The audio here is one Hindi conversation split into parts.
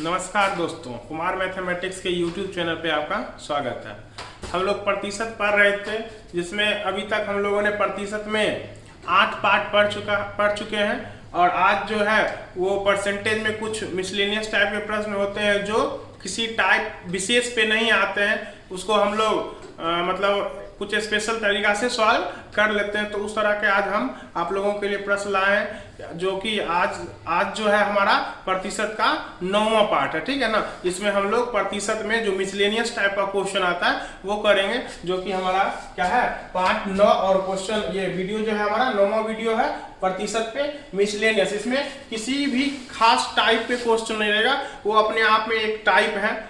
नमस्कार दोस्तों, कुमार मैथमेटिक्स के YouTube चैनल पे आपका स्वागत है। हम लोग प्रतिशत पढ़ रहे थे, जिसमें अभी तक हम लोगों ने प्रतिशत में 8 पार्ट पढ़ चुके हैं। और आज जो है वो परसेंटेज में कुछ मिसलेनियस टाइप के प्रश्न होते हैं जो किसी टाइप विशेष पे नहीं आते हैं, उसको हम लोग मतलब कुछ स्पेशल तरीका से सॉल्व कर लेते हैं। तो उस तरह के आज हम आप लोगों के लिए प्रश्न लाए हैं, जो कि आज जो है हमारा प्रतिशत का 9वां पार्ट है। ठीक है ना। इसमें हम लोग प्रतिशत में जो मिसलेनियस टाइप का क्वेश्चन आता है वो करेंगे, जो कि हमारा क्या है पार्ट 9। और क्वेश्चन ये वीडियो जो है हमारा 9वां वीडियो है प्रतिशत पे मिसलेनियस। इसमें किसी भी खास टाइप पे क्वेश्चन नहीं रहेगा, वो अपने आप में एक टाइप है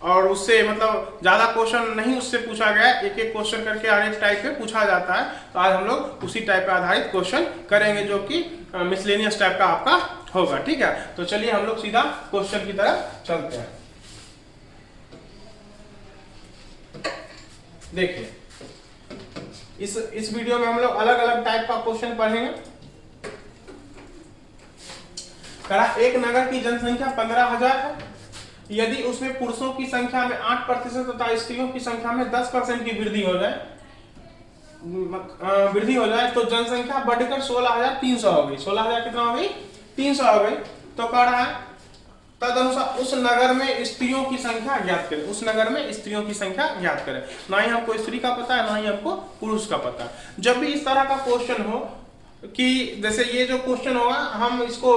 और उससे मतलब ज्यादा क्वेश्चन नहीं उससे पूछा गया है। एक एक क्वेश्चन करके हर एक टाइप पे पूछा जाता है। तो आज हम लोग उसी टाइप पे आधारित क्वेश्चन करेंगे, जो कि मिसलेनियस टाइप का आपका होगा। ठीक है, तो चलिए हम लोग सीधा क्वेश्चन की तरफ चलते हैं। देखिए, इस वीडियो में हम लोग अलग अलग टाइप का क्वेश्चन पढ़ेंगे। एक नगर की जनसंख्या 15,000 है। यदि उसमें पुरुषों की संख्या में 8% तथा स्त्रियों की संख्या में 10% की वृद्धि हो जाए तो जनसंख्या बढ़कर 16,300 हो गई। 16,000 कितना हो गई? 300 हो गई। तो कह रहा है तदनुसार उस नगर में स्त्रियों की संख्या ज्ञात करें। उस नगर में स्त्रियों की संख्या ज्ञात करें। ना ही हमको स्त्री का पता है, ना ही हमको पुरुष का पता है। जब भी इस तरह का क्वेश्चन हो कि जैसे ये जो क्वेश्चन होगा, हम इसको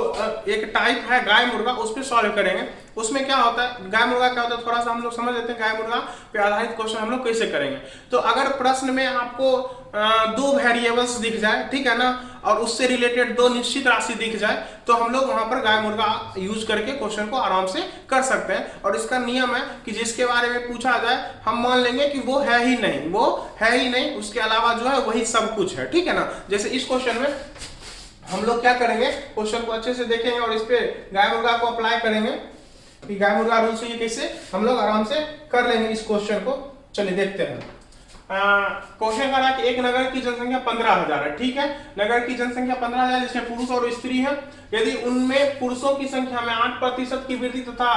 एक टाइप है गाय मुर्गा, उस पर सॉल्व करेंगे। उसमें क्या होता है, गाय मुर्गा क्या होता है थोड़ा सा हम लोग समझ लेते हैं। गाय मुर्गा पे आधारित क्वेश्चन हम लोग कैसे करेंगे। तो अगर प्रश्न में आपको 2 वेरिएबल्स दिख जाए, ठीक है ना, और उससे रिलेटेड 2 निश्चित राशि दिख जाए, तो हम लोग वहां पर गाय मुर्गा यूज करके क्वेश्चन को आराम से कर सकते हैं। और इसका नियम है कि जिसके बारे में पूछा जाए हम मान लेंगे कि वो है ही नहीं, उसके अलावा जो है वही सब कुछ है। ठीक है ना। जैसे इस क्वेश्चन में हम लोग क्या करेंगे, क्वेश्चन को अच्छे से देखेंगे और इस पे गाय मुर्गा को अप्लाई करेंगे कि गाय मुर्गा रूल से ये कैसे हम लोग आराम से कर लेंगे इस क्वेश्चन को। चलिए देखते हैं। क्वेश्चन करा कि एक नगर की जनसंख्या 15,000 है। ठीक है, नगर की जनसंख्या 15,000 जिसमें पुरुष और स्त्री है। यदि उनमें पुरुषों की संख्या में 8% की वृद्धि तथा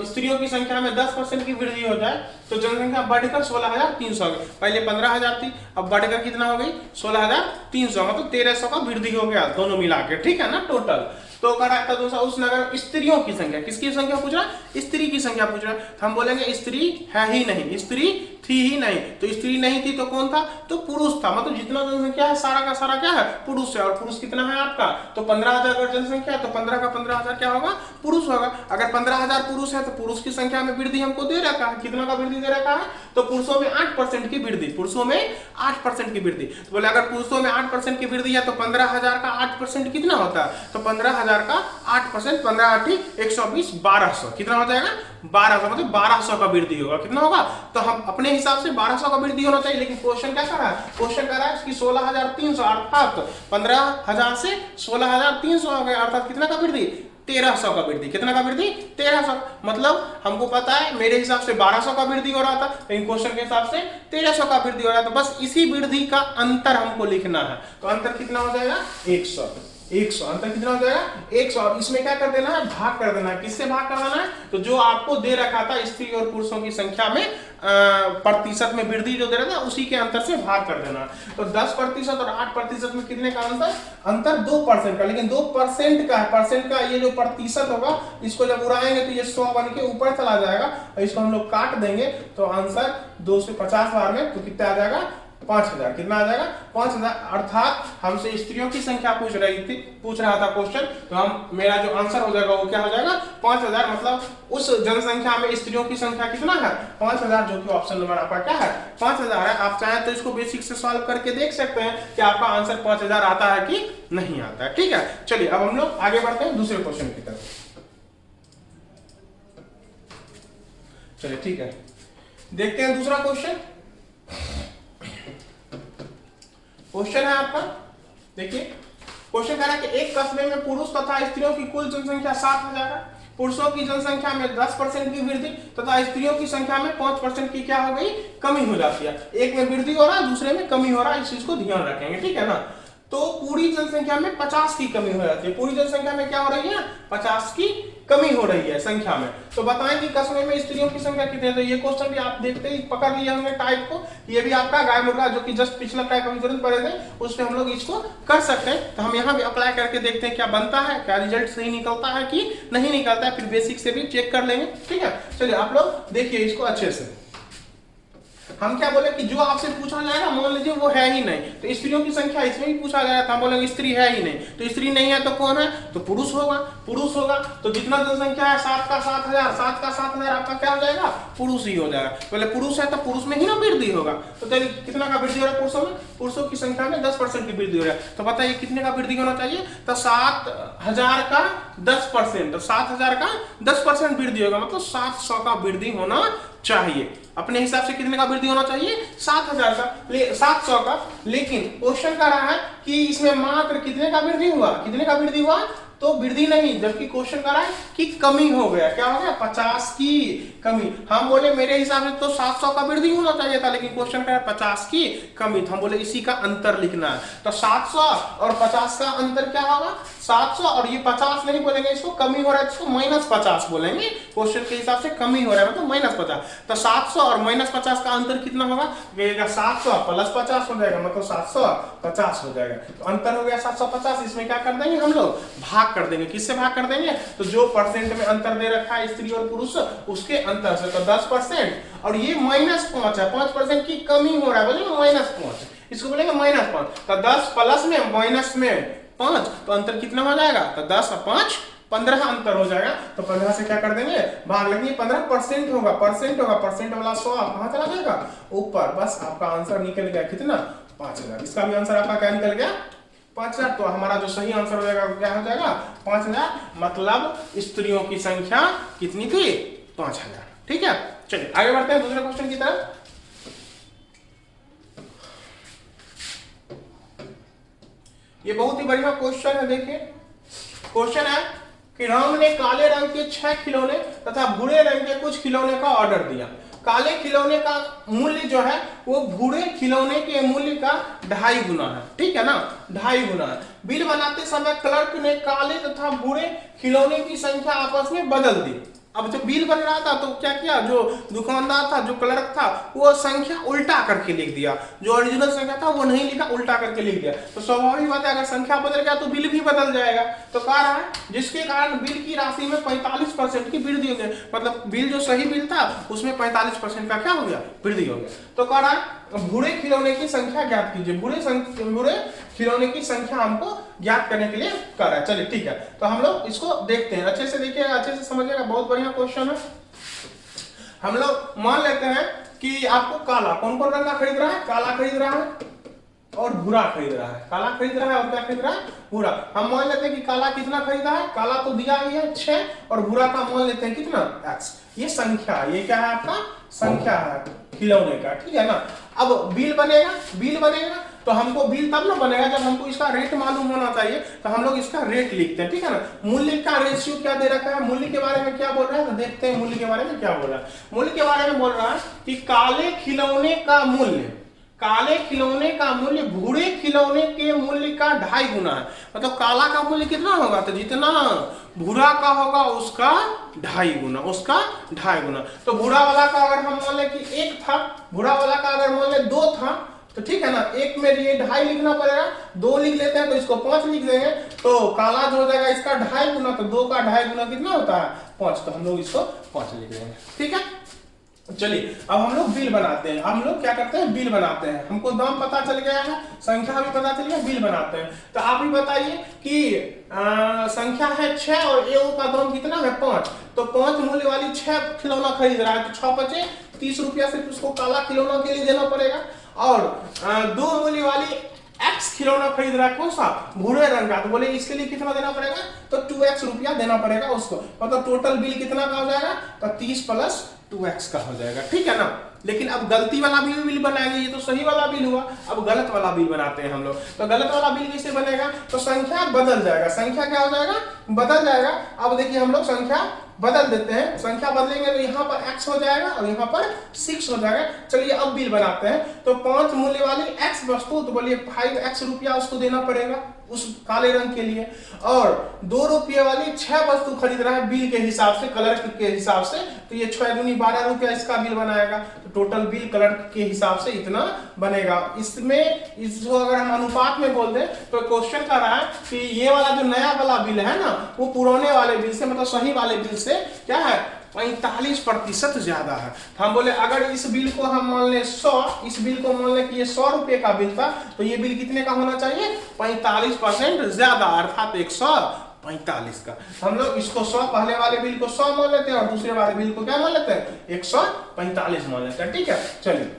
स्त्रियों की संख्या में 10% की वृद्धि हो जाए तो जनसंख्या बढ़कर 16,300 हो गई। पहले 15,000 थी, अब बढ़कर कितना हो गई? 16,300, मतलब 1,300 का वृद्धि हो गया दोनों मिला के। ठीक है ना, टोटल। तो कह रहा था दूसरा उस नगर स्त्रियों की संख्या, किसकी संख्या पूछ रहा है? स्त्री की संख्या पूछ रहा है। तो हम बोलेंगे स्त्री है ही नहीं, स्त्री थी ही नहीं। तो स्त्री नहीं थी तो कौन था? तो पुरुष था। मतलब जितना जनसंख्या है सारा का सारा क्या है? पुरुष है। और पुरुष कितना है आपका? तो 15,000 अगर जनसंख्या है तो 15 का 15,000 क्या होगा? पुरुष होगा। अगर 15,000 पुरुष है तो पुरुष की संख्या में वृद्धि हमको दे रखा है। कितना का वृद्धि दे रखा है? तो पुरुषों में 8% की वृद्धि, पुरुषों में 8% की वृद्धि। तो बोले अगर पुरुषों में 8% की वृद्धि है तो 15,000 का 8% कितना होता है? तो 15,000 का 8%, 15 8 120, 1200 कितना हो जाएगा? 1200, मतलब 1200 का वृद्धि होगा। कितना होगा? तो हम अपने हिसाब से 1200 का वृद्धि होना चाहिए, लेकिन क्वेश्चन क्या कर रहा है? क्वेश्चन कर रहा है कि 16,300 अर्थात 15,000 से 16,300 हो गया, अर्थात कितना का वृद्धि? 1,300 का वृद्धि। कितना का वृद्धि? 1,300। मतलब हमको पता है मेरे हिसाब से 1200 का वृद्धि हो रहा था, लेकिन क्वेश्चन के हिसाब से 1,300 का वृद्धि हो रहा था। बस इसी वृद्धि का अंतर हमको लिखना है। तो अंतर कितना हो जाएगा? 100। अंतर कितना हो जाएगा? 100। और इसमें क्या कर देना है? भाग कर देना है। किससे भाग कर देना है? तो जो आपको दे रखा था स्त्री और पुरुषों की संख्या में प्रतिशत में वृद्धि जो दे रहा था उसी के अंतर से भाग कर देना। तो 10% और 8% में कितने का अंतर 2% का। लेकिन 2% का है, परसेंट का ये जो प्रतिशत होगा इसको जब उड़ाएंगे तो ये 100 बन के ऊपर चला जाएगा और इसको हम लोग काट देंगे तो आंसर 2 से 50 बार में तो कितना आ जाएगा? 5,000। कितना आ जाएगा? 5,000। अर्थात हमसे स्त्रियों की संख्या पूछ रहा था क्वेश्चन, तो हम मेरा जो आंसर हो जाएगा वो क्या हो जाएगा? 5,000। मतलब उस जनसंख्या में स्त्रियों की संख्या कितना है? 5,000, जो कि ऑप्शन नंबर आपका क्या है? 5,000 है। आप चाहें तो इसको बेसिक से सॉल्व करके देख सकते हैं कि आपका आंसर 5,000 आता है कि नहीं आता है। ठीक है, चलिए अब हम लोग आगे बढ़ते हैं दूसरे क्वेश्चन की तरफ। चलिए ठीक है, देखते हैं दूसरा क्वेश्चन। क्वेश्चन है आपका, देखिए क्वेश्चन कह रहा है कि एक कस्बे में पुरुष तथा स्त्रियों की कुल जनसंख्या 7,000 है। पुरुषों की जनसंख्या में 10% की वृद्धि तथा स्त्रियों की संख्या में 5% की क्या हो गई? कमी हो जाती है। एक में वृद्धि हो रहा है, दूसरे में कमी हो रहा है, इस चीज को ध्यान रखेंगे। ठीक है ना। तो पूरी जनसंख्या में 50 की कमी हो जाती है। पूरी जनसंख्या में क्या हो रही है? 50 की कमी हो रही है संख्या में। तो बताएं कि कस्बे में स्त्रियों की संख्या कितनी है। तो ये क्वेश्चन भी आप देखते ही पकड़ लिए होंगे टाइप को, ये भी आपका गाय मुर्गा जो कि जस्ट पिछला टाइप हम तुरंत पढ़े थे उस पर हम लोग इसको कर सकते हैं। तो हम यहाँ भी अप्लाई करके देखते हैं क्या बनता है, क्या रिजल्ट सही निकलता है कि नहीं निकलता है, फिर बेसिक से भी चेक कर लेंगे। ठीक है, चलिए आप लोग देखिए इसको अच्छे से। हम क्या बोले कि जो आपसे पूछा जाएगा मान लीजिए वो है ही नहीं, तो स्त्रियों की संख्या इसमें भी पूछा गया था, हम बोलेंगे स्त्री है ही नहीं, तो स्त्री नहीं है तो कौन है, तो पुरुष होगा। पुरुष होगा तो जितना जनसंख्या है 7 का 7,000, 7 का 7,000 आपका क्या हो जाएगा, पुरुष ही हो जाएगा। पहले पुरुष है तो पुरुष में ही ना वृद्धि होगा, तो चलिए कितना का वृद्धि हो रहा है पुरुषों में, पुरुषों की संख्या में 10% की वृद्धि हो रहा है। तो बताइए कितने का वृद्धि होना चाहिए, तो 7,000 का 10%, तो 7,000 का 10% वृद्धि होगा, मतलब 700 का वृद्धि होना चाहिए। अपने हिसाब से कितने का वृद्धि होना चाहिए, 7,000 का, 700 का। लेकिन क्वेश्चन कह रहा है कि इसमें मात्र कितने का वृद्धि हुआ, कितने का वृद्धि हुआ, तो वृद्धि नहीं, जबकि क्वेश्चन कर रहा है कि कमी हो गया। क्या हो गया, 50 की कमी। हम बोले मेरे हिसाब से तो 700 का वृद्धि होना चाहिए था, लेकिन क्वेश्चन कर रहा है 50 की कमी, तो हम बोले इसी का अंतर लिखना है। तो 700 और 50 का अंतर क्या होगा, 700 और ये 50 नहीं बोलेंगे, इसको कमी हो रहा है इसको -50 बोलेंगे। क्वेश्चन के हिसाब से कमी हो रहा है मतलब -50। तो 700 और -50 का अंतर कितना होगा, 700 + 50 हो जाएगा, मतलब 750 हो जाएगा। तो अंतर हो गया 750। इसमें क्या कर देंगे हम लोग, भाग कर देंगे। किससे भाग कर देंगे, तो जो परसेंट में अंतर दे रखा है स्त्री और पुरुष उसके अंतर से, तो 10%, और ये -5 है, 5% की कमी हो रहा है, बोलेंगे -5, इसको बोलेंगे -5। तो 10 प्लस में माइनस में 5, तो अंतर कितना हो जाएगा, तो 10 और 5 15 अंतर हो जाएगा। तो 15 से क्या कर देंगे, भाग लेंगे, 15% होगा, परसेंट वाला 100 कहां चला जाएगा, ऊपर। बस आपका आंसर निकल गया कितना, 5,000। इसका भी आंसर आपका क्या निकल गया, 5,000। तो हमारा जो सही आंसर हो जाएगा क्या हो जाएगा, 5,000। मतलब स्त्रियों की संख्या कितनी थी, 5,000। ठीक है, चलिए आगे बढ़ते हैं दूसरे क्वेश्चन की तरफ। ये बहुत ही बढ़िया क्वेश्चन है। देखिए क्वेश्चन है कि राम ने काले रंग के 6 खिलौने तथा भूरे रंग के कुछ खिलौने का ऑर्डर दिया। काले खिलौने का मूल्य जो है वो भूरे खिलौने के मूल्य का 2.5 गुना है। ठीक है ना, 2.5 गुना है। बिल बनाते समय क्लर्क ने काले तथा भूरे खिलौने की संख्या आपस में बदल दी। अब जब बिल बन रहा था तो क्या किया, जो दुकानदार था, जो क्लर्क था, वो संख्या उल्टा करके लिख दिया, जो ओरिजिनल संख्या था वो नहीं लिखा, उल्टा करके लिख दिया। तो स्वाभाविक बात है अगर संख्या बदल गया तो बिल भी बदल जाएगा। तो कह रहा है जिसके कारण बिल की राशि में 45% की वृद्धि हो गई, मतलब बिल जो सही बिल था उसमें 45% का क्या हो गया, वृद्धि हो गया। तो कह रहा है भूरे खिलौने की संख्या ज्ञात कीजिए। भूरे खिलौने की संख्या हमको ज्ञात करने के लिए कह रहा है। चलिए ठीक है, तो हम लोग इसको देखते हैं, अच्छे से देखिएगा, अच्छे से समझिएगा, बहुत बढ़िया क्वेश्चन है। हम लोग मान लेते हैं कि आपको काला, कौन कौन रंग का खरीद रहा है, काला खरीद रहा है और भूरा खरीद रहा है। काला खरीद रहा है और क्या खरीद रहा है, भूरा। हम मान लेते हैं कि काला कितना खरीदा है, काला तो दिया ही है 6, और भूरा का मान लेते हैं कितना, x। ये संख्या, ये क्या है आपका संख्या है खिलौने का। ठीक है ना। अब बिल बनेगा तो हमको बिल तब ना बनेगा जब हमको इसका रेट मालूम होना चाहिए। तो हम लोग इसका रेट लिखते हैं। ठीक है ना। मूल्य का रेशियो क्या दे रखा है, मूल्य के बारे में क्या बोल रहा है, तो देखते हैं मूल्य के बारे में क्या बोल रहा है। मूल्य के बारे में बोल रहा है कि काले खिलौने का मूल्य भूरे खिलौने के मूल्य का 2.5 गुना है। मतलब काला का मूल्य कितना होगा, तो जितना भूरा का होगा उसका 2.5 गुना, उसका 2.5 गुना। तो भूरा वाला का अगर हम मान लें कि 1 था, भूरा वाला का अगर मान लें 2 था, तो ठीक है ना, 1 में ये 2.5 लिखना पड़ेगा, 2 लिख लेते हैं तो इसको 5 लिख देंगे, तो काला जो हो जाएगा इसका 2.5 गुना, तो 2 का 2.5 गुना कितना होता है, 5, तो हम लोग इसको 5 लिख देंगे। ठीक है, चलिए अब हम लोग बिल बनाते हैं। हम लोग क्या करते हैं, बिल बनाते हैं। हमको दाम पता चल गया है, संख्या भी पता चल गया, बिल बनाते हैं। तो आप ही बताइए कि संख्या है 6 और ए का दाम कितना है 5, तो 5 मूल्य वाली 6 खिलौना खरीद रहा है, तो 6 बचे 30 रुपया सिर्फ उसको काला खिलौना के लिए देना पड़ेगा। और 2 मूल्य वाली x खिलौना खरीद रहा है, कौन सा, भूरे रंग का, तो बोले इसके लिए कितना देना पड़ेगा, तो 2x रुपया देना पड़ेगा उसको। मतलब टोटल बिल कितना का हो जाएगा, तो 30 + 2x का हो जाएगा। ठीक है ना। लेकिन अब गलती वाला भी बिल बनाएंगे, ये तो सही वाला बिल हुआ, अब गलत वाला बिल बनाते हैं हम लोग। तो गलत वाला बिल कैसे बनेगा, तो संख्या बदल जाएगा, संख्या क्या हो जाएगा, बदल जाएगा। अब देखिए हम लोग संख्या बदल देते हैं, संख्या बदलेंगे तो यहाँ पर x हो जाएगा और यहाँ पर 6 हो जाएगा। चलिए अब बिल बनाते हैं। तो 5 मूल्य वाली x वस्तु, तो बोलिए 5x रुपया उसको देना पड़ेगा उस काले रंग के लिए, और 2 रुपये वाली 6 वस्तु खरीद रहा है बिल के हिसाब से, कलर के हिसाब से, तो ये 6 दूनी 12 रुपया इसका बिल बनाएगा। तो टोटल बिल कलर के हिसाब से इतना बनेगा। इसमें इसको अगर हम अनुपात में बोल दें तो क्वेश्चन कर रहा है कि ये वाला जो नया वाला बिल है ना, वो पुराने वाले बिल से, मतलब सही वाले बिल से क्या है 45% ज्यादा है। तो हम बोले अगर इस बिल को हम मान लें 100, इस बिल को मान लें कि ये 100 रुपए का बिल था, तो ये बिल कितने का होना चाहिए 45% ज्यादा, अर्थात 145 का। हम लोग इसको 100, पहले वाले बिल को 100 मान लेते हैं और दूसरे वाले बिल को क्या मान लेते हैं 145 मान लेते हैं। ठीक है, चलिए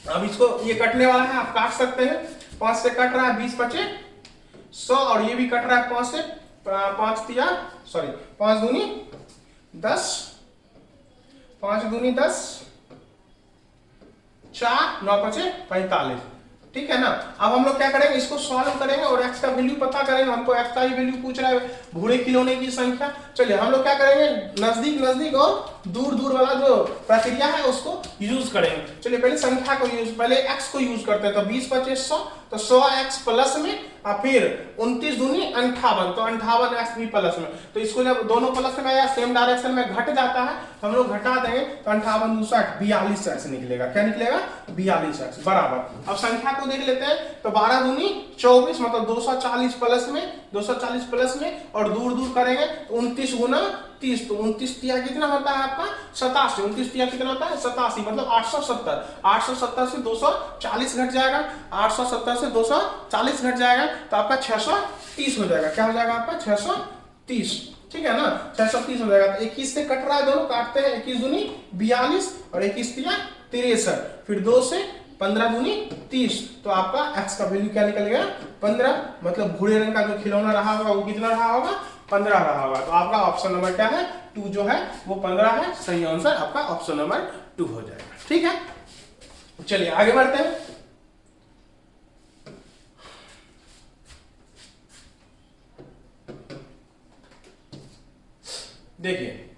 अब इसको ये कटने वाला है, आप काट सकते हैं। 5 से कट रहा है 20 25 100, और ये भी कट रहा है 5 से, 5 दूनी 10, 5 दूनी 10, 4 9 5 45। ठीक है ना। अब हम लोग क्या करेंगे, इसको सॉल्व करेंगे और x का वैल्यू पता करेंगे। हमको x का ही वैल्यू पूछ रहा है, भूरे खिलौने की संख्या। चलिए हम लोग क्या करेंगे, नजदीक नजदीक और दूर दूर वाला जो प्रक्रिया है उसको यूज करेंगे। चलिए पहले संख्या को यूज, पहले x को यूज करते हैं। तो 20 25 100, तो 100x प्लस में और फिर 29 दूनी 58, तो 58x भी प्लस में। तो इसको जब दोनों प्लस में या सेम डायरेक्शन में घट जाता है तो हम लोग घटा देंगे, तो 58 2 60 42x निकलेगा। क्या निकलेगा 42x बराबर। अब संख्या को देख लेते हैं। तो 12 दूनी 24, मतलब 240 प्लस में, 240 प्लस में, और दूर दूर करेंगे तो 29 गुना 30, तो 29 तिया कितना होता है आपका 87, 29 तिया कितना होता है 87, मतलब 870। 870 से 240 घट जाएगा, 870 से 240 घट जाएगा, तो आपका 630 हो जाएगा। क्या हो जाएगा आपका 630। ठीक है ना, 630 हो जाएगा। तो 21 से कट रहा है, दोनों काटते हैं। 21 दूनी 42 और 21 तिया 63, फिर 2 से 15 दूनी 30, तो आपका x का वैल्यू क्या निकल गया 15, मतलब भूरे रंग का जो खिलौना रहा होगा वो कितना रहा होगा 15 रहा होगा। तो आपका ऑप्शन नंबर क्या है 2 जो है वो 15 है। सही आंसर आपका ऑप्शन नंबर 2 हो जाएगा। ठीक है, चलिए आगे बढ़ते हैं। देखिए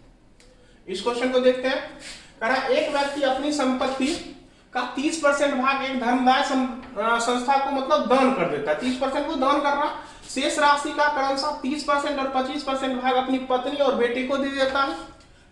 इस क्वेश्चन को देखते हैं। कह रहा एक व्यक्ति अपनी संपत्ति का 30% भाग एक धर्मदाय संस्था को मतलब दान कर देता है। 30% को दान कर रहा, शेष राशि का क्रमशः 30% और 25% भाग अपनी पत्नी और बेटी को दे देता है।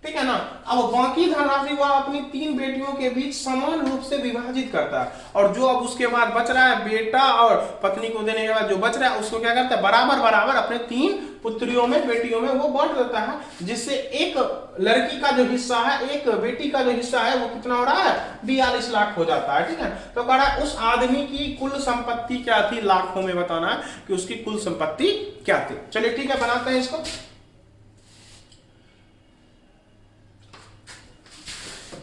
ठीक है ना। अब बाकी धनराशि वह अपनी 3 बेटियों के बीच समान रूप से विभाजित करता है, और जो अब उसके बाद बच रहा है बेटा और पत्नी को देने के बाद जो बच रहा है उसको क्या करता है बराबर बराबर अपने 3 पुत्रियों में बेटियों में वो बांट देता है, जिससे एक लड़की का जो हिस्सा है, एक बेटी का जो हिस्सा है वो कितना हो रहा है 42 लाख हो जाता है। ठीक है, तो कह रहा है उस आदमी की कुल संपत्ति क्या थी, लाखों में बताना है कि उसकी कुल संपत्ति क्या थी। चलिए ठीक है, बनाते हैं इसको।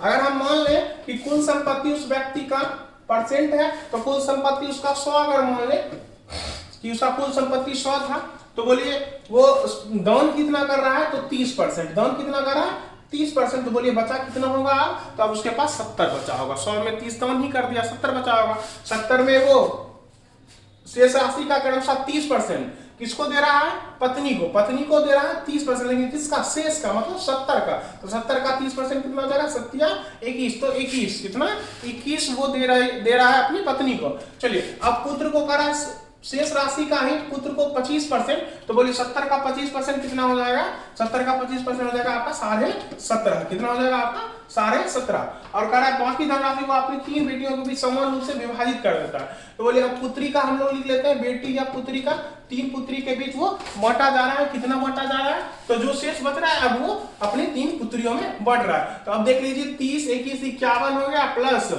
अगर हम मान लें कि कुल संपत्ति उस व्यक्ति का परसेंट है, तो कुल संपत्ति उसका 100, अगर मान लें कि उसका कुल संपत्ति 100 था, तो बोलिए वो दान कितना कर रहा है, तो 30%। दान कितना कर रहा है 30%, तो बोलिए बचा कितना होगा, तो अब उसके पास 70 बचा होगा। 100 में 30 दान ही कर दिया, 70 बचा होगा। 70 में वो शेष राशि का क्रमशः 30% किसको दे रहा है, पत्नी को। पत्नी को दे रहा है 30%, लेकिन किसका, शेष का, मतलब 70 का। तो 70 का 30% कितना हो जाएगा, 21, तो 21 कितना 21 वो दे रहा है अपनी पत्नी को। चलिए अब पुत्र को करा शेष राशि का ही पुत्र को 25%, तो बोलिए 70 का 25% कितना हो जाएगा, 70 का 25% हो जाएगा आपका 17.5। कितना हो जाएगा आपका 17.5। और कह रहा है बाकी धनराशि को अपनी 3 बेटियों के बीच समान रूप से विभाजित कर देता है। तो बोलिए अब पुत्री का हम लोग लिख लेते हैं, बेटी या पुत्री का, 3 पुत्री के बीच वो बांटा जा रहा है। कितना बांटा जा रहा है, तो जो शेष बच रहा है अब वो अपनी 3 पुत्रियों में बढ़ रहा है। तो अब देख लीजिए 30 21 51 हो गया, प्लस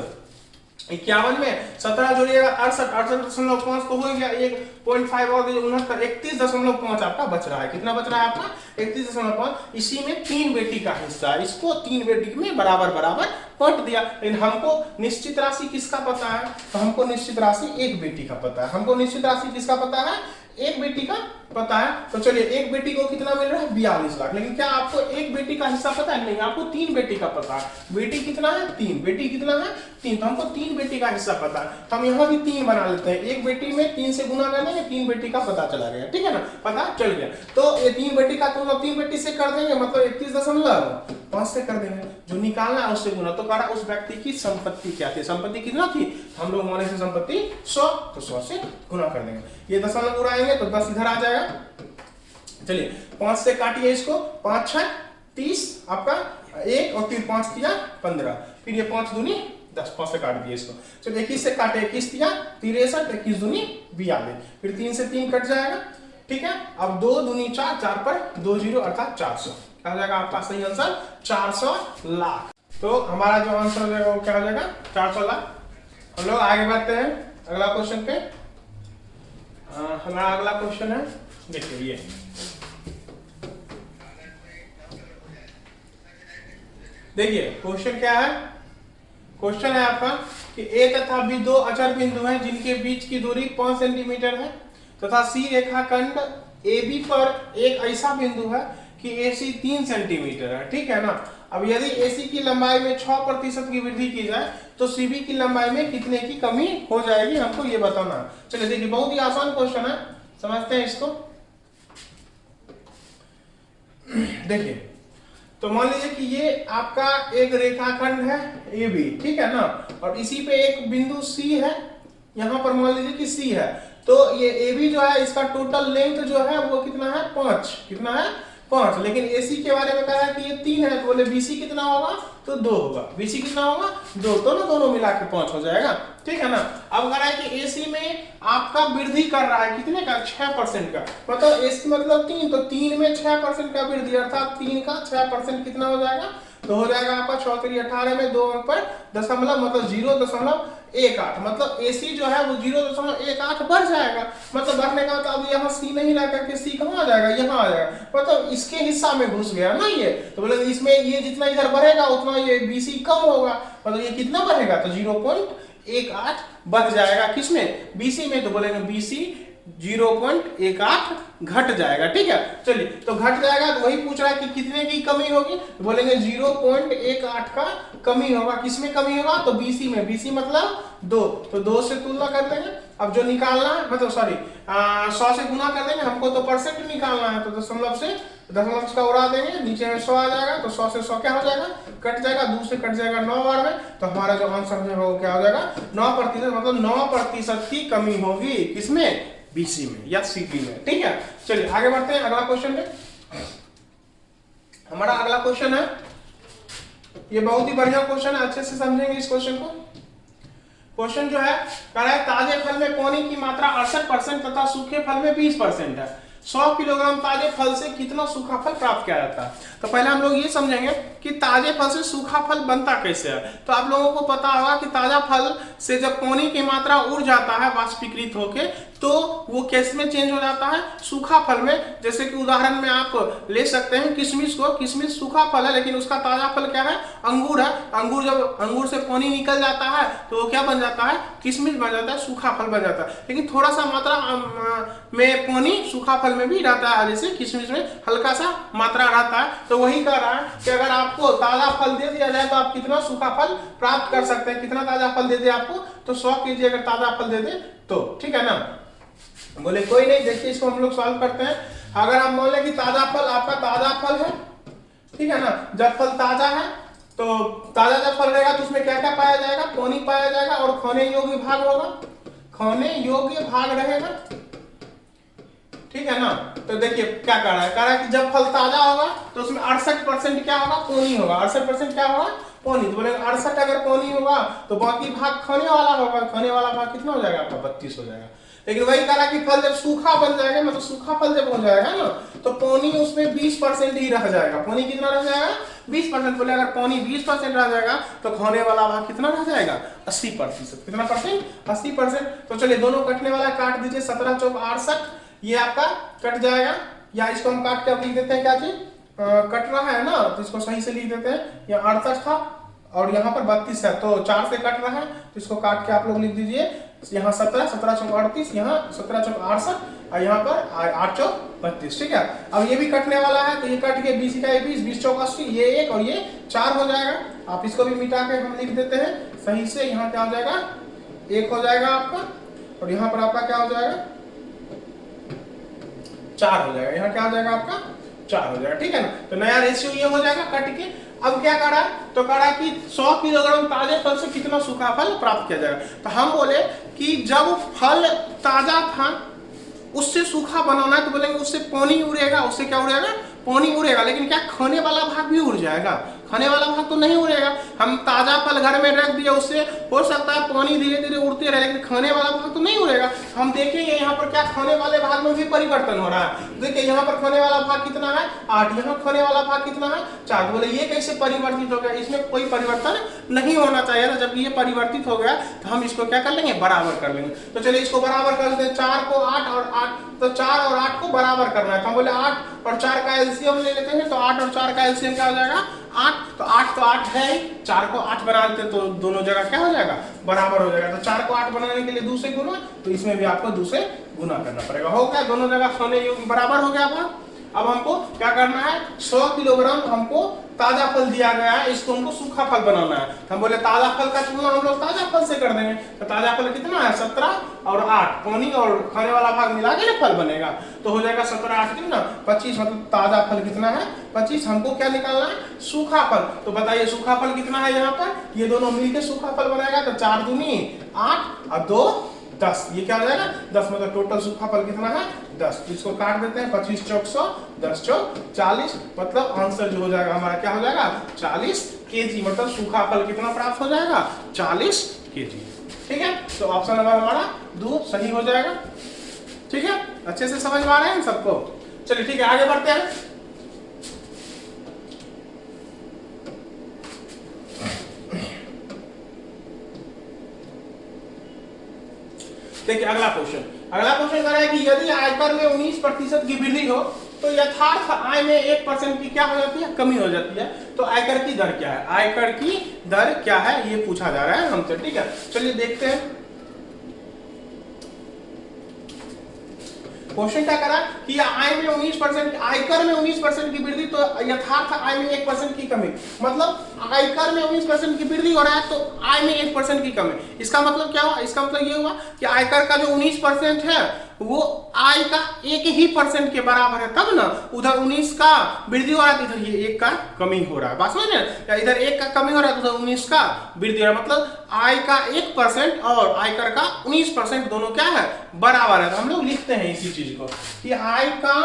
51 में 17 जोड़िएगा 68.5 तो हो गया 1.5 और 69, 31.5 आपका बच रहा है। कितना बच रहा है आपका 31.5। इसी में 3 बेटी का हिस्सा है, इसको 3 बेटी में बराबर बराबर बांट दिया। लेकिन हमको निश्चित राशि किसका पता है, तो हमको निश्चित राशि एक बेटी का पता है। हमको निश्चित राशि किसका पता है, एक बेटी का पता है। तो चलिए एक बेटी को कितना मिल रहा है 42 लाख। लेकिन क्या आपको एक बेटी का हिस्सा पता है? नहीं, आपको 3 बेटी का पता है। बेटी कितना है 3, बेटी कितना है 3, तो हमको 3 बेटी का हिस्सा पता है। तो हम यहाँ भी 3 बना लेते हैं। एक बेटी में 3 से गुना कर देंगे, 3 बेटी का पता चला गया, ठीक है ना, पता चल गया। तो ये 3 बेटी का तो 3 बेटी से कर देंगे, मतलब 31.5 से कर देंगे, जो निकालना है उससे गुना। तो कह रहा उस व्यक्ति की संपत्ति क्या थी, संपत्ति कितना थी, हम लोग मान से संपत्ति 100, तो 100 से गुना कर देंगे। ये दशमलव उड़ाएंगे तो 10 इधर आ जाएगा। चलिए 5 से काटिए इसको, 5 6 30 आपका 1 और फिर 5 किया 15, फिर ये 5 दूनी 10, 5 से काट दिए इसको। चलिए 21 से काटे, 21 दिया 63, 21 दूनी 42, फिर 3 से 3 कट जाएगा, ठीक है। अब 2 दूनी 4, 4 पर 2 जीरो अर्थात 400, क्या हो जाएगा आपका सही आंसर 400 लाख। तो हमारा जो आंसर हो जाएगा वो क्या हो जाएगा 400 लाख। हम लोग आगे बढ़ते हैं अगला क्वेश्चन पे। हमारा अगला क्वेश्चन है, देखिए ये देखिए क्वेश्चन क्या है। क्वेश्चन है आपका कि ए तथा बी दो अचर बिंदु हैं जिनके बीच की दूरी 5 सेंटीमीटर है तथा सी रेखाखंड ए बी पर एक ऐसा बिंदु है कि AC 3 सेंटीमीटर है, ठीक है ना। अब यदि AC की लंबाई में 6% की वृद्धि की जाए तो CB की लंबाई में कितने की कमी हो जाएगी, हमको ये बताना है। चलिए देखिए बहुत ही आसान क्वेश्चन है, समझते हैं इसको। देखिए तो मान लीजिए कि ये आपका एक रेखाखंड है AB, ठीक है ना, और इसी पे एक बिंदु C है, यहां पर मान लीजिए कि C है। तो ये AB जो है इसका टोटल लेंथ जो है वो कितना है 5, कितना है 5। लेकिन AC के बारे में कहा है कि ये 3 है, तो बोले BC कितना होगा, तो 2 होगा। BC कितना होगा 2, तो ना दोनों मिला के 5 हो जाएगा, ठीक है ना। अब कह रहा है कि AC में आपका वृद्धि कर रहा है कितने का 6% का, मतलब AC मतलब 3, तो 3 में 6% का वृद्धि अर्थात 3 का 6% कितना हो जाएगा, तो हो जाएगा आपका 6 3 18 में 2 अंक पर दशमलव मतलब 0.18, मतलब AC जो है वो 0.18 बढ़ जाएगा। मतलब बढ़ने का मतलब अब यहाँ C नहीं रह करके C कहाँ आ जाएगा, यहाँ आ जाएगा, मतलब इसके हिस्सा में घुस गया ना ये। तो बोले इसमें ये जितना इधर बढ़ेगा उतना ये BC कम होगा, मतलब ये कितना बढ़ेगा, तो 0.18 बढ़ जाएगा किसमें BC में, तो बोलेंगे BC 0.18 घट जाएगा, ठीक है। चलिए तो घट जाएगा तो वही पूछ रहा है कि कितने की कमी होगी, तो बोलेंगे 0.18 का कमी होगा। किसमें कमी होगा, तो BC में, BC मतलब 2, तो 2 से तुलना कर देंगे। अब जो निकालना है मतलब सॉरी 100 से गुना कर देंगे, हमको तो परसेंट निकालना है, तो दशमलव का उड़ा देंगे, नीचे में 100 आ जाएगा, तो 100 से 100 क्या हो जाएगा कट जाएगा, 2 से कट जाएगा 9 बार में, तो हमारा जो आंसर है वो क्या हो जाएगा 9%, मतलब 9% की कमी होगी किसमें BC में या CB में, ठीक है। चलिए आगे बढ़ते हैं अगला क्वेश्चन पे। हमारा अगला क्वेश्चन है, ये बहुत ही बढ़िया क्वेश्चन है, अच्छे से समझेंगे इस क्वेश्चन को। क्वेश्चन जो है कह रहा है ताजे फल में पानी की मात्रा 68% तथा सूखे फल में 20% है। 100 किलोग्राम ताजे फल से कितना सूखा फल प्राप्त किया जाता है। तो पहले हम लोग ये समझेंगे कि ताजे फल से सूखा फल बनता कैसे है। तो आप लोगों को पता होगा कि ताजा फल से जब पानी की मात्रा उड़ जाता है वाष्पीकृत होके, तो वो कैसे में चेंज हो जाता है सूखा फल में। जैसे कि उदाहरण में आप ले सकते हैं किशमिश को, किशमिश सूखा फल है लेकिन उसका ताजा फल क्या है अंगूर है। अंगूर जब अंगूर से पानी निकल जाता है तो वो क्या बन जाता है किशमिश बन जाता है, सूखा फल बन जाता है। लेकिन थोड़ा सा मात्रा में पानी सूखा फल में भी रहता है, जैसे किशमिश में हल्का सा मात्रा रहता है। तो वही कह रहा है कि अगर आपको ताजा फल दे दिया जाए तो आप कितना सूखा फल प्राप्त कर सकते हैं, कितना ताजा फल दे दे आपको, तो 100 kg अगर ताजा फल दे दे तो, ठीक है ना। बोले कोई नहीं, देखिए इसको हम लोग सॉल्व करते हैं। अगर हम मान लें कि ताजा फल आपका ताजा फल है, ठीक है ना, जब फल ताजा है तो ताजा जब फल रहेगा तो उसमें क्या क्या पाया जाएगा, पानी पाया जाएगा और खाने योग्य भाग होगा, खाने योग्य भाग रहेगा, ठीक है ना। तो देखिए क्या कह रहा है कि जब फल ताजा होगा तो उसमें 68% क्या होगा पानी होगा, 68% क्या होगा पानी। तो बोले 68 अगर पानी होगा तो बाकी भाग खाने वाला होगा, खाने वाला भाग कितना हो जाएगा आपका 32 हो जाएगा। लेकिन वही कह रहा कि फल जब सूखा बन जाएगा, मतलब सूखा फल जब हो जाएगा ना तो पानी उसमें 20% ही रह जाएगा। पानी कितना रह जाएगा 20%। बोले अगर पानी 20% रह जाएगा तो खाने वाला भाग कितना रह जाएगा 80%। कितना परसेंट 80%। तो चलिए दोनों कटने वाला काट दीजिए, 17 चौक 68 ये आपका कट जाएगा, या इसको हम काट के अब लिख देते हैं क्या चीज कट रहा है ना, तो इसको सही से लिख देते हैं। यहाँ 68 था और यहाँ पर 32 है, तो 4 से कट रहा है तो इसको काट के आप लोग लिख दीजिए यहाँ 17, 17 चौक 38, यहाँ 17 चौक 68 और यहाँ पर 8 चौक 32। ठीक है, अब ये भी कटने वाला है तो ये कट के 20 का 20, 20 चौक 80, ये 1 और ये 4 हो जाएगा। आप इसको भी मिटा के हम लिख देते हैं सही से। यहाँ क्या हो जाएगा 1 हो जाएगा आपका, और यहाँ पर आपका क्या हो जाएगा 4 हो जाएगा। यहाँ क्या हो जाएगा आपका 4 हो जाएगा। ठीक है ना, तो नया रेशियो ये हो जाएगा कट के। अब क्या करा, तो करा कि 100 किलोग्राम ताजे फल से कितना सूखा फल प्राप्त किया जाएगा। तो हम बोले कि जब फल ताजा था उससे सूखा बनाना है तो बोलेंगे उससे पानी उड़ेगा, उससे क्या उड़ेगा पानी उड़ेगा, लेकिन क्या खाने वाला भाग भी उड़ जाएगा? खाने वाला भाग तो नहीं उड़ेगा। हम ताजा फल घर में रख दिए, उससे हो सकता है पानी धीरे धीरे उड़ते रहे, लेकिन खाने वाला भाग तो नहीं उड़ेगा। हम देखेंगे यहाँ पर क्या खाने वाले भाग में भी परिवर्तन हो रहा है। देखिए यहाँ पर खाने वाला भाग कितना है 8, यहाँ खाने वाला भाग कितना है 4। बोले ये कैसे परिवर्तित हो गया, इसमें कोई परिवर्तन नहीं होना चाहिए था। जब ये परिवर्तित हो गया तो हम इसको क्या कर लेंगे बराबर कर लेंगे। तो चलिए इसको बराबर कर देते हैं, 4 को 8 और 8, तो 4 और 8 को बराबर करना है। तो हम बोले 8 और 4 का एलसीएम ले लेते हैं, तो 8 और 4 का एलसीएम क्या हो जाएगा 8। तो 8 है, 4 को 8 बना देते तो दोनों जगह क्या हो जाएगा बराबर हो जाएगा। तो 4 को 8 बनाने के लिए 2 से गुना, तो इसमें भी आपको 2 से गुना करना पड़ेगा। हो गया, दोनों जगह सोने योग्य बराबर हो गया आपका। अब हमको क्या करना है 100 किलोग्राम हमको ताजा फल दिया गया है, इसको हमको सूखा फल बनाना है। हम बोले ताजा फल का तुलना हम लोग ताजा फल से कर देंगे। तो ताजा फल कितना है 17 और 8, पानी और खाने वाला भाग मिला के फल बनेगा। तो हो जाएगा 17 8 कितना 25, मतलब ताजा फल कितना है 25। हमको क्या निकालना है सूखा फल। तो बताइए सूखा फल कितना है यहाँ पर, ये दोनों मिलकर सूखा फल बनाएगा। तो 4 दूनी 8 और 2 10, ये क्या हो जाएगा 10, मतलब टोटल सूखा फल कितना है 10। इसको काट देते हैं, 25 चौक 100, 10 चौक 40, मतलब आंसर जो हो जाएगा हमारा क्या हो जाएगा 40 केजी। मतलब सूखा फल कितना प्राप्त हो जाएगा 40 केजी। ठीक है, तो ऑप्शन नंबर हमारा 2 सही हो जाएगा। ठीक है, अच्छे से समझ में आ रहे हैं सबको। चलिए ठीक है, आगे बढ़ते हैं। देखिए अगला क्वेश्चन कह रहा है कि यदि आयकर में 19% की वृद्धि हो तो यथार्थ आय में 1% की क्या हो जाती है कमी हो जाती है। तो आयकर की दर क्या है, आयकर की दर क्या है ये पूछा जा रहा है हमसे। ठीक है, चलिए देखते हैं क्वेश्चन क्या करा कि आय में 19%, आयकर में 19% की वृद्धि तो यथार्थ आय में 1% की कमी। मतलब आयकर में 19% की वृद्धि हो रहा है तो आय में 1% की कमी। इसका मतलब क्या हुआ, इसका मतलब ये हुआ कि आयकर का जो 19% है वो आय का 1% के बराबर है, तब ना उधर 19 का वृद्धि हो रहा है, इधर ये 1 का कमी हो रहा है। बात समझ रहे हैं, या इधर 1 का कमी हो रहा है तो उधर 19 का वृद्धि हो रहा है। मतलब आय का 1% और आयकर का 19% दोनों क्या है बराबर है। तो हम लोग लिखते हैं इसी चीज को कि आय का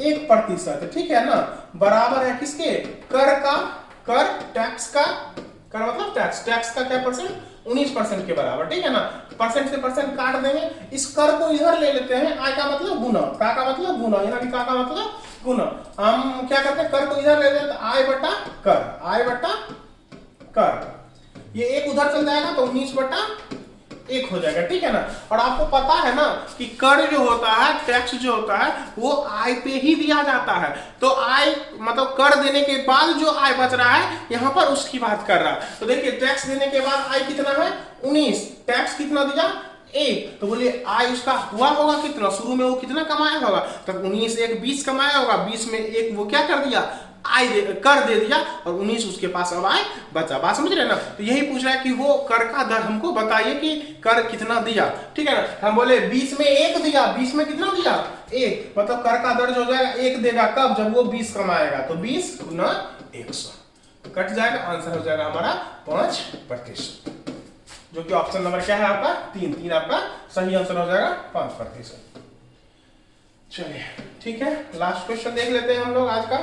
1%, ठीक है ना, बराबर है किसके कर का, कर टैक्स का, कर मतलब टैक्स का क्या परसेंट 19% के बराबर। ठीक है ना, परसेंट से परसेंट काट देंगे, इस कर को इधर ले लेते हैं। आय का मतलब गुना, का मतलब गुना, यहाँ भी का मतलब गुना। हम क्या करते हैं कर को इधर ले लेते हैं, आय बटा कर, आय बटा कर, ये 1 उधर चल जाएगा तो 19 बटा 1 हो जाएगा। ठीक है ना, और आपको पता है ना कि कर जो होता है, टैक्स जो होता है वो आय पे ही दिया जाता है। तो आय मतलब कर देने के बाद जो आय बच रहा है यहाँ पर उसकी बात कर रहा है। तो देखिए टैक्स देने के बाद आय कितना है 19, टैक्स कितना दिया 1, तो बोलिए आय उसका हुआ होगा कितना, शुरू में वो कितना कमाया होगा, तब 19 1 20 कमाया होगा, 20 में 1 वो क्या कर दिया आय कर दे दिया, और 19 उसके पास अब आय बचा। बात समझ रहे हैं ना। तो यही पूछ रहा है कि वो कर का दर हमको बताइए कि कर कितना दिया। ठीक है ना, हम बोले 20 में 1 दिया, 20 में कितना दिया 1, मतलब कर का दर जो हो जाएगा 1 देगा कब, जब वो 20 कमाएगा। तो 20 गुना 100 कट जाएगा, आंसर हो जाएगा हमारा 5%, जो कि ऑप्शन नंबर क्या है आपका 3 आपका सही आंसर हो जाएगा 5%। चलिए ठीक है, लास्ट क्वेश्चन देख लेते हैं हम लोग आज का।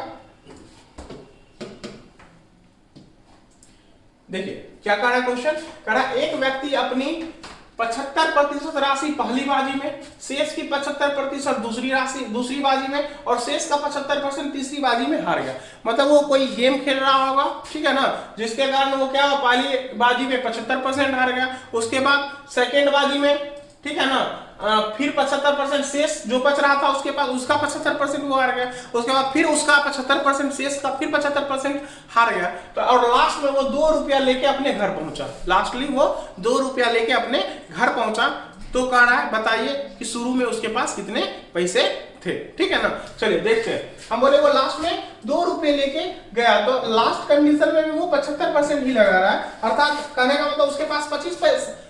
देखिए क्या कह रहा है क्वेश्चन, कह रहा है एक व्यक्ति अपनी 75% राशि पहली बाजी में, शेष की 75% दूसरी बाजी में, और शेष का 75% तीसरी बाजी में हार गया। मतलब वो कोई गेम खेल रहा होगा, ठीक है ना, जिसके कारण वो क्या पहली बाजी में 75% हार गया, उसके बाद सेकेंड बाजी में, ठीक है ना, फिर 75% शेष जो बच रहा था उसके पास, उसका 75% वो हार गया, उसके बाद फिर उसका 75% शेष का फिर 75% हार गया। तो और लास्ट में वो 2 रुपया लेके अपने घर पहुंचा, लास्टली वो 2 रुपया लेके अपने घर पहुंचा। तो कह रहा है बताइए कि शुरू में उसके पास कितने पैसे थे, ठीक है ना। चलिए देखते हैं, हम बोले वो लास्ट में 2 रुपए लेके गया, तो लास्ट कंडीशन में भी वो 75% ही लगा रहा है, अर्थात कहने का मतलब उसके पास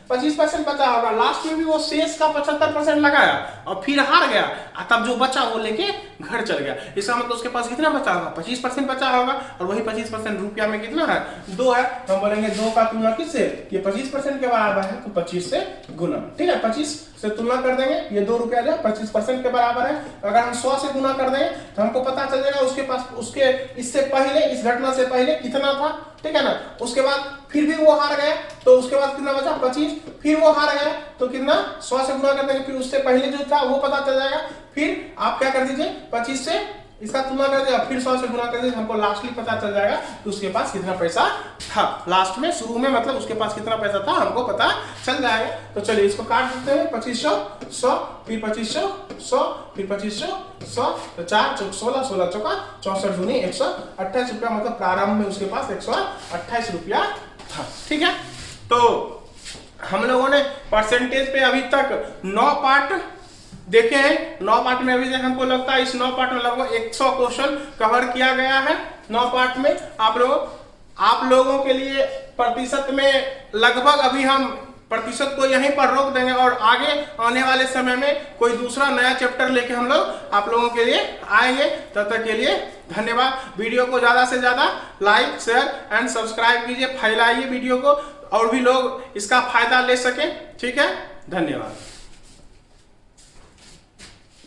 25% बचा होगा। लास्ट में भी वो शेष का 75% लगाया और फिर हार गया, तब जो बचा वो लेके घर चल गया। इसका मतलब उसके पास कितना बचा होगा, 25% बचा होगा, और वही 25% रुपया में कितना है, 2 है। हम बोलेंगे 2 का तुलना किससे, ये 25% के बराबर है तो 25 से गुना, ठीक है, 25 से तुलना कर देंगे, ये 2 रुपया जो 25% के बराबर है। अगर हम 100 से गुना कर देंगे तो हमको पता चल जाएगा उसके पास, उसके इससे पहले, इस घटना से पहले कितना था, ठीक है ना। उसके बाद फिर भी वो हार गया, तो उसके बाद कितना बचा, 25, फिर वो हार गया तो कितना, 100 से गुना कर देंगे, फिर उससे पहले जो था वो पता चल जाएगा। फिर आप क्या कर दीजिए, 25 से इसका तुलना कर दिया, फिर 100 से गुना कर दीजिए, हमको लास्टली पता चल जाएगा कि उसके पास कितना पैसा था। लास्ट में, शुरू में मतलब उसके पास कितना पैसा था हमको पता चल जाएगा। तो चलिए इसको काट देते हैं, 2500, 100, फिर 2500, 100, फिर 2500, 100, तो 4 चौक 16, 16 चौका 64 दूनी 128 रुपया, मतलब प्रारंभ में उसके पास 128 रुपया था, ठीक है। तो हम लोगों ने परसेंटेज पे अभी तक 9 पार्ट देखे हैं। 9 पार्ट में अभी तक हमको लगता है इस 9 पार्ट में लगभग 100 क्वेश्चन कवर किया गया है। 9 पार्ट में आप लोगों के लिए प्रतिशत में लगभग अभी हम प्रतिशत को यहीं पर रोक देंगे, और आगे आने वाले समय में कोई दूसरा नया चैप्टर लेके हम लोग आप लोगों के लिए आएंगे। तब तक के लिए धन्यवाद। वीडियो को ज्यादा से ज्यादा लाइक, शेयर एंड सब्सक्राइब कीजिए, फैलाइए वीडियो को, और भी लोग इसका फायदा ले सकें, ठीक है। धन्यवाद।